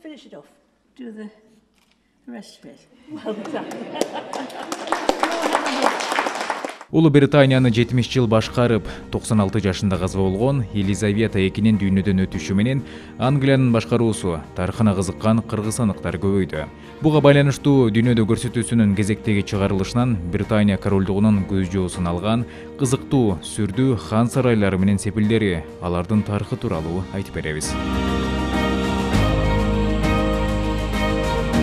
Finish it off. Do the rest of it. Well done. Улуу Британияны 70 жыл башкарып, 96 жашында каза болгон Елизавета II дүйнөдөн өтүшү менен Англиянын башкаруусу тарыхына кызыккан кыргызстандыктар көбөйдү. Буга байланыштуу дүйнөдө көрсөтүүсүнүн кезектеги чыгарылышынан Британия королдугунун көз жоосун алган кызыктуу сүрдүү хан сарайлары менен сепилдери, алардын тарыхы тууралуу айтып беребиз.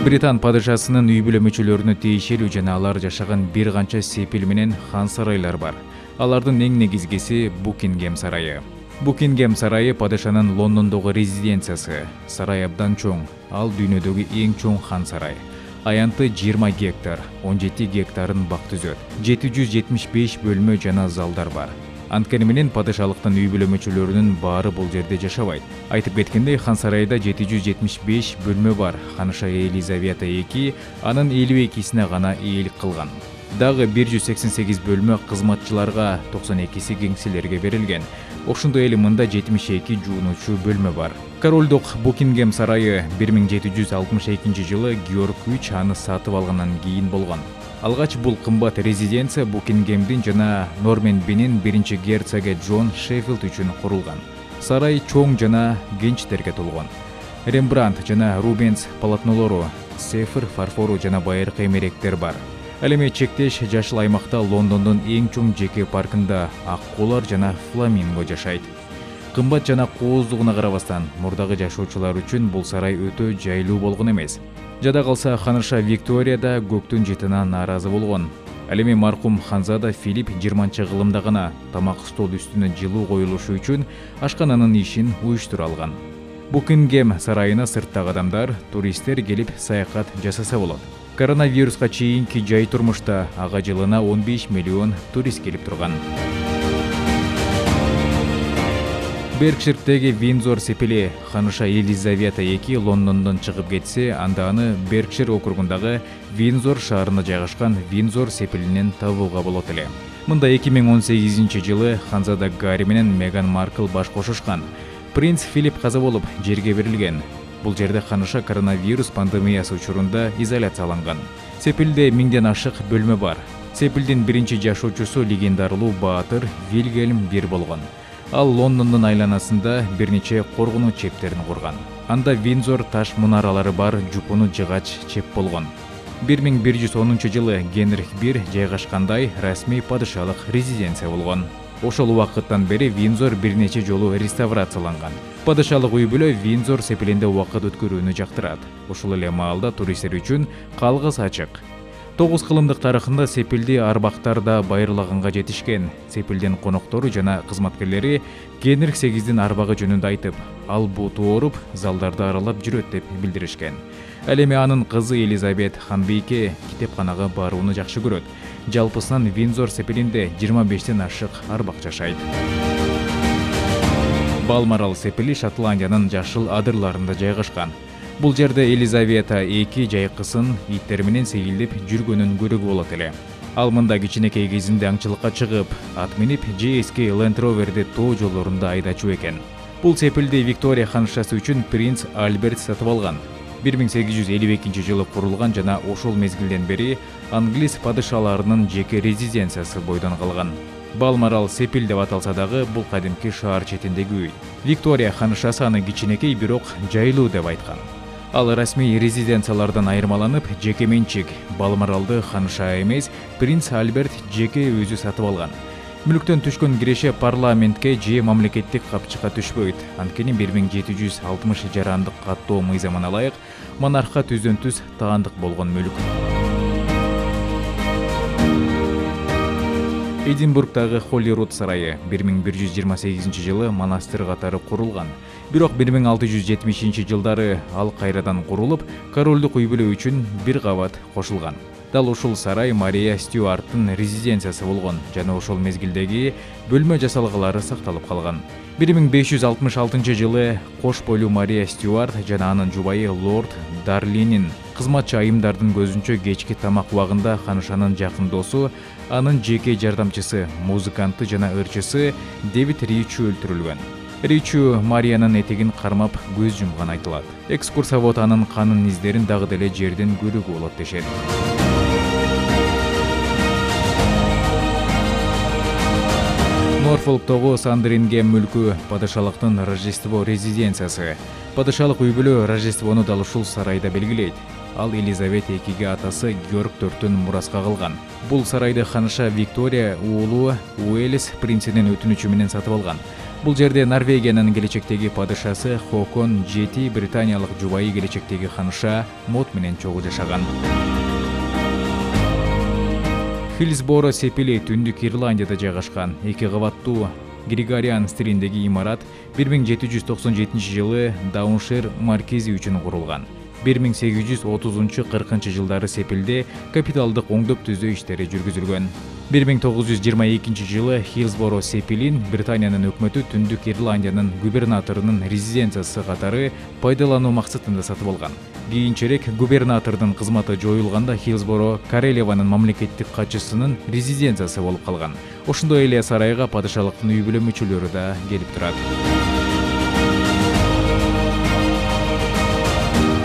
Британ падышасынын үй бүлө мүчөлөрүнө тиешелүү жана алар жашаган бир канча сепил менен хан сарайлар бар. Алардын эң негизгиси Букингем сарайы. Букингем сарайы падышанын Лондондогу резиденциясы. Сарай абдан чоң. Ал дүйнөдөгү эң чоң хан сарай. Аянты 20 гектар, 17 гектарын бак түзөт. 775 бөлмө жана залдар бар. Анткени менен падышалыктын үй бүлө мүчөлөрүнүн баары бул жерде жашабайт. Айтып кеткендей, хан сарайда 775 бөлмө бар. Ханыша Елизавета II анын 52сине гана ээлик кылган. Дагы 188 бөлмө кызматчыларга, 92си кеңселерге берилген. Ошондой эле мында 72 жуунуучу бөлмө бар. Королдук Букингем сарайы 1762 жылы Георг III аны сатып алгандан кийин болгон. Алгач бул кымбат резиденция Букингемдин жана Нормен Бинин биринчи герцоги Джон Шеффилд үчүн курулган. Сарай чоң жана кенчтерге толгон. Рембрандт жана Рубенс полотнолору, Сефир фарфору жана байыркы эмеректер бар. Ал эми чектеш жашыл аймакта Лондондун эң чоң жеке паркында ак куулар жана фламинго жашайт. Кымбат жана кооздугуна карабастан, мурдагы жашоочулар үчүн бул сарай өтө жайлуу болгон эмес. Жада калса ханыша Виктория да көктүн жытына нааразы болгон. Ал эми маркум ханзада Филипп 20-кылымда гана тамак стол үстүнө жылуу коюлушу үчүн ашкананын ишин уюштура алган. Букингем сарайына сырттагы адамдар, туристтер келип саякат жасаса болот. Коронавируска чейинки жай турмушта ага жылына 15 миллион турист келип турган. Беркширдеги Виндзор сепили ханыша Елизавета II Лондондон чыгып кетсе, анда аны Беркшир округундагы Виндзор шаарында жайгашкан Виндзор сепилинен табууга болот эле. Мында 2018 жылы ханзада Гарри менен Меган Маркл баш кошушкан. Принц Филипп каза болуп жерге берилген. Бул жерде ханыша коронавирус пандемиясы учурунда изоляцияланган. Сепилде 1000ден ашык бөлмө бар. Сепилдин биринчи жашоочусу легендарылуу баатыр Вильгельм I болгон. Ал Лондондун айланасында бир нече коргонуу чептерин курган. Анда Виндзор таш мунаралары бар жупуну жыгач чеп болгон. 1110 жылы Генрих I жайгашкандай расмий падышалык резиденция болгон. Ошол убакыттан бери Виндзор бир нече жолу реставрацияланган. Падышалык үй бүлө Виндзор сепилинде убакыт өткөрүүнү жактырат. Ошол эле маалда туристтер үчүн калгыс ачык. 9 кылымдык тарыхында сепилди арбактар да байырлаганга жетишкен. Сепилдин коноктору жана кызматкерлери Генрих VIIIдин арбагы жөнүндө айтып, ал буту ооруп, залдарды аралап жүрөт деп билдиришкен. Ал эми анын кызы Елизабет ханбийке китепканага барууну жакшы көрөт. Жалпысынан Виндзор сепилинде 25ден ашык арбак жашайт. Балмарал сепили Шотландиянын жашыл адырларында жайгашкан. Бул жерде Елизавета II жайкысын иттер менен сейилдеп жүргөнүн көрүүгө болот эле. Ал мында кичинекей кезинде аңчылыкка чыгып, ат минип же эски Land Rover'ди тоо жолдорунда айдачу экен. Бул сепилди Виктория ханышасы үчүн принц Альберт сатып алган. 1852 жылы курулган жана ошол мезгилден бери англис падышаларынын жеке резиденциясы бойдон калган. Балмарал сепил деп аталса дагы бул кадимки шаар четиндеги үй. Виктория ханышасы аны кичинекей бирок жайлуу деп айткан. Ал расмий резиденциялардан айырмаланып, жеке менчик Балмаралды ханыша эмес, принц Альберт жеке өзү сатып алган. Мүлктөн түшкөн киреше парламентке же мамлекеттик капчыкка түшпөйт. Анткени 1760 жарандык каттоо мыйзамына ылайык монархка түздөн түз таандык болгон мүлк. Эдинбургдагы Холлируд сарайы 1128 жылы монастыр катары курулган. Бирок 1670 жылдары ал кайрадан курулуп, королдук үй бүлө үчүн бир кабат кошулган. Дал ушул сарай Мария Стюарттын резиденциясы болгон жана ошол мезгилдеги бөлмө жасалгалары сакталып калган. 1566 жылы кош бойлуу Мария Стюарт жана анын жубайы лорд Дарлинин кызматчы айымдардын көзүнчө кечки тамак убагында ханышанын жакын досу, анын жеке жардамчысы, музыканты жана ырчысы Дэвид Ричи өлтүрүлгөн. Ричу Мариянын этегин кармап көз жумган айтылат. Экскурсовод анын канын издерин дагы деле жерден көрүүгө болот дешет. Норфолктогу Сандрингем мүлкү падышалыктын Рождество резиденциясы. Падышалык үй бүлө Рождествону дал ушул сарайда белгилейт. Ал Елизавета II атасы Георг IV мураска калган. Бул сарайды ханыша Виктория уулу Уэльс принцинин өтүнүчү менен сатып алган. Бул жерде Норвегиянын келечектеги падышасы Хокон VII британиялык жубайы келечектеги ханыша Мод менен чогуу жашаган. Хиллсборо сепили Түндүк Ирландияда жайгашкан 2 кабаттуу Григориан стилиндеги имарат 1797 жылы Дауншир маркизи үчүн курулган. 1830-40 жылдары сепилде капиталдык оңдоп түзөө иштери жүргүзүлгөн. 1922 жылы Хиллсборо сепилин Британиянын өкмөтү Түндүк Ирландиянын губернаторунун резиденциясы катары пайдалануу максатында сатып алган. Кийинчерээк губернатордун кызматы жоюлганда Хиллсборо королеванын мамлекеттик катчысынын резиденциясы болуп калган. Ошондой эле сарайга падышалыктын үй бүлө мүчөлөрү да келип турат.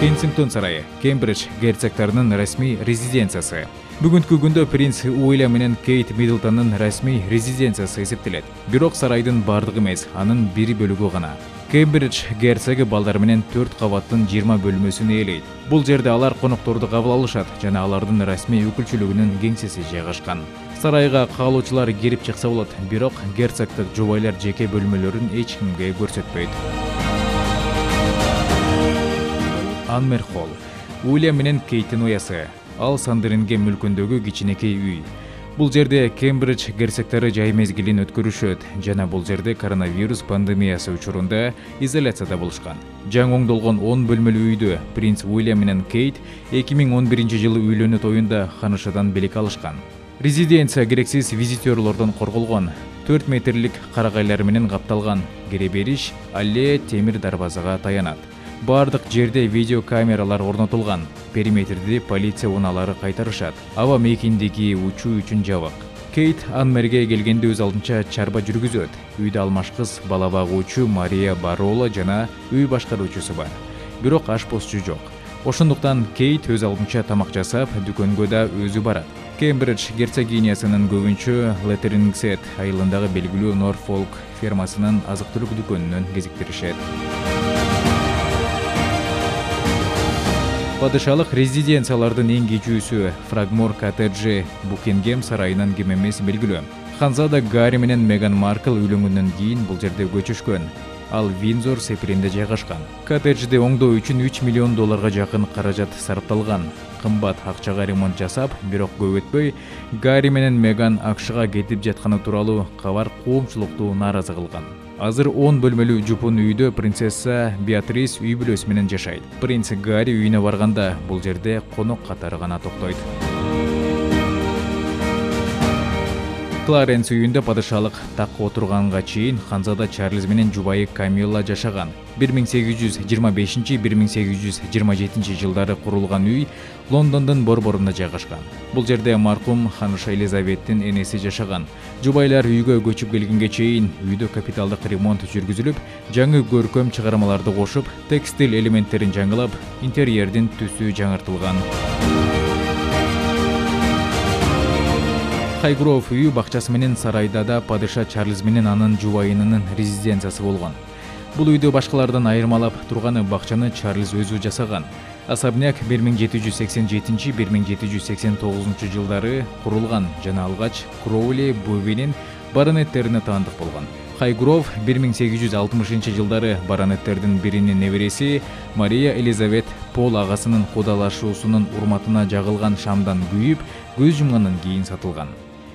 Кенсингтон сарайы Кембридж герцогторунун расмий резиденциясы. Бүгүнкү күндө принц Уильям менен Кейт Миддлтондун расмий резиденциясы эсептелет. Бирок сарайдын бардыгы эмес, анын бир бөлүгү гана. Кембридж герцоги балдар менен 4 кабаттын 20 бөлмөсүн ээлейт. Бул жерде алар конокторду кабыл алышат жана алардын расмий өкүлчүлүгүнүн кеңсеси жайгашкан. Сарайга каалоочулар кирип чыкса болот, бирок герцогтук жубайлар жеке бөлмөлөрүн эч кимге көрсөтпөйт. Анмер Холл. Уильям менен Кейттин уясы. Ал Сандрингем мүлкүндөгү кичинекей үй. Бул жерде Кембридж герцогтору жай мезгилин өткөрүшөт жана бул жерде коронавирус пандемиясы учурунда изоляцияда болушкан. Жаңы оңдолгон 10 бөлмөлүү үйдө принц Уильям менен Кейт 2011 жылы үйлөнүү тоюнда ханышадан белек алышкан. Резиденция керексиз визитерлордон корголгон. 4 метрлик карагайлар менен капталган. Кире бериш аллея темир дарбазага таянат. Бардык жерде видео камералар орнотулган. Периметрди полиция унаалары кайтарышат. Аба мейкиндеги учуу үчүн жабык. Кейт Анмерге келгенде өз алдынча чарба жүргүзөт. Үйдө алмаш кыз, бала багуучу Мария Барола жана үй башкаруучусу бар. Бирок ашпозчу жок. Ошондуктан Кейт өз алдынча тамак жасап, дүкөнгө да өзү барат. Кембридж герцогиниясынын көбүнчө Леттерингсет айылындагы белгилүү Норфолк фермасынын азык-түлүк дүкөнүнөн кезиктиришет. Падышалык резиденциялардын эң кичүүсү Фрагмор коттеджи Букингем сарайынан кем эмес белгилүү. Ханзада Гарри менен Меган Маркл үйлөнгөндөн кийин бул жерде көчүшкөн. Ал Виндзор сепилинде жайгашкан. Коттеджди оңдоо үчүн $3 миллион жакын каражат сарпталган. Кымбат акчага ремонт жасап, бирок көп өтпөй Гарри менен Меган акшга кетип жатканы тууралуу кабар коомчулукту нааразы кылган. Азыр 10 бөлмөлүү жупун үйдө принцесса Беатрис үй бүлөсү менен жашайт. Принц Гарри үйүнө барганда бул жерде конок катары гана токтойт. Кларенс үйүндө падышалык такка отурганга чейин ханзада Чарльз менен жубайы Камилла жашаган. 1825-1827 жылдары курулган үй Лондондун борборунда жайгашкан. Бул жерде маркум ханыша Елизаветтин энеси жашаган. Жубайлар үйгө көчүп келгенге чейин үйдө капиталдык ремонт жүргүзүлүп, жаңы көркөм чыгармаларды кошуп, текстиль элементтерин жаңылап, интерьердин түсү жаңыртылган. Хайгроув үйү бакчасы менен сарайда да падыша Чарльз менен анын жубайынын резиденциясы болгон. Бул үйдү башкалардан айырмалап турганы бакчаны Чарльз өзү жасаган. Особняк 1787-1789 жылдары курулган жана алгач Кроули Бувинин баронеттерине таандык болгон. Хайгроув 1860 жылдары баронеттердин биринин небереси Мария Элизабет Пол агасынын кудалашуусунун урматына жагылган шамдан күйүп, көз жумгандан кийин сатылган.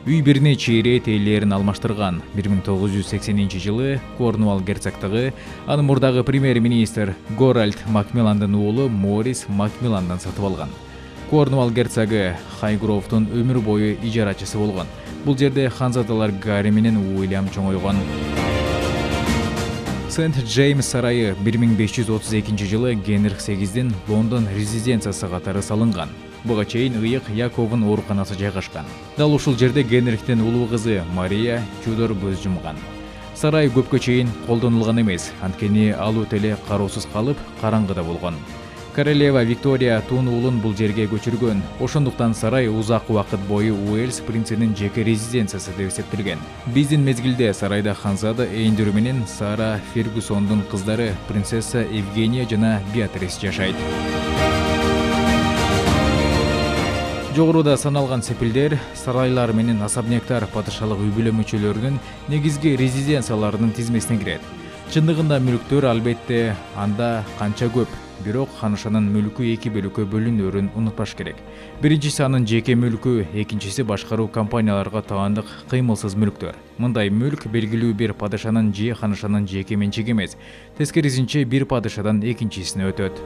Үй бир нече ирет ээлерин алмаштырган. 1980 жылы Корнуолл герцогтугу анын мурдагы премьер-министр Горальд Макмилландын уулу Морис Макмилландан сатып алган. Корнуолл герцогу Хайгроувдун өмүр бою ижарачысы болгон. Бул жерде ханзадалар Гарри менен Уильям чоңойгон. Сент Джеймс сарайы 1532 жылы Генрих VIII Лондон резиденциясы катары салынган. Буга чейин ыйык Яковун ооруканасы жайгашкан. Дал ушул жерде Генрихтин улуу кызы Мария Тюдор көз жумган. Сарай көпкө чейин колдонулган эмес, анткени ал өтө эле кароосуз калып, караңгыда болгон. Королева Виктория тун уулун бул жерге көчүргөн. Ошондуктан сарай узак убакыт бою Уэльс принцинин жеке резиденциясы деп эсептелген. Биздин мезгилде сарайда ханзада эйиндери менен Сара Фергюсондун кыздары принцесса Евгения жана Беатрис жашайт. Жогоруда саналган сепилдер сарайлар менен особняктар падышалык үй бүлө мүчөлөрүнүн негизги резиденцияларынын тизмесине кирет. Чындыгында мүлктөр албетте анда канча көп, бирок ханышанын мүлкү 2 бөлүккө бөлүнөрүн унутпаш керек. Биринчиси анын жеке мүлкү, экинчиси башкаруу компанияларга таандык кыймылсыз мүлктөр. Мындай мүлк белгилүү бир падышанын же ханышанын жеке менчиги эмес, тескерисинче бир падышадан экинчисине өтөт.